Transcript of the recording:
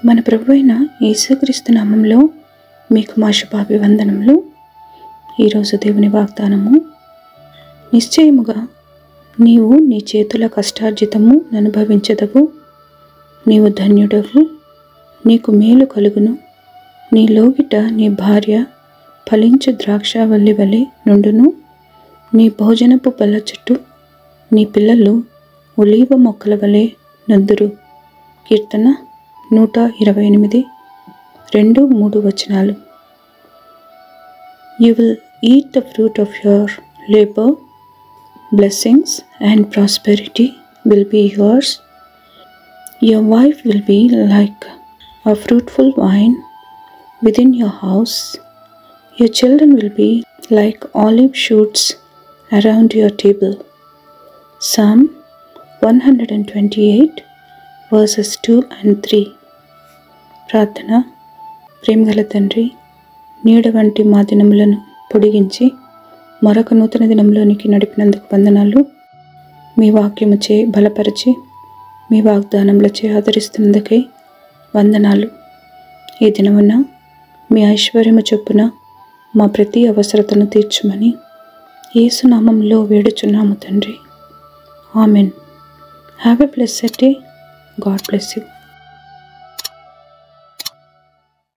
మన ప్రభువైన యేసుక్రీస్తు నామములో మీకు మా శుభాభివందనములు. ఈరోజు దేవుని వాగ్దానము, నిశ్చయముగా నీవు నీ చేతుల కష్టార్జితము అనుభవించదవు, నీవు ధన్యుడవు, నీకు మేలు కలుగును, నీ లోగిట నీ భార్య ఫలించు ద్రాక్షావల్లి వలె నుండును, నీ భోజనపు బల్ల చుట్టూ నీ పిల్లలు ఒలీవ మొక్కల వలె నుందురు. కీర్తన 128, 2-3 వచనాలు. You will eat the fruit of your labor, blessings and prosperity will be yours. Your wife will be like a fruitful vine within your house. Your children will be like olive shoots around your table. Psalm 128 verses 2 and 3. ప్రార్థన. ప్రేమగల తండ్రి, నీడ వంటి మా దినములను పొడిగించి మరొక నూతన దినంలోనికి నడిపినందుకు వందనాలు. మీ వాక్యముచే బలపరిచి మీ వాగ్దానములచే ఆదరిస్తున్నందుకై వందనాలు. ఈ దినమున మీ ఐశ్వర్యము చొప్పున మా ప్రతి అవసరతను తీర్చుమని యేసు నామములో వేడుచున్నాము తండ్రి. Amen. Have a blessed day. God bless you.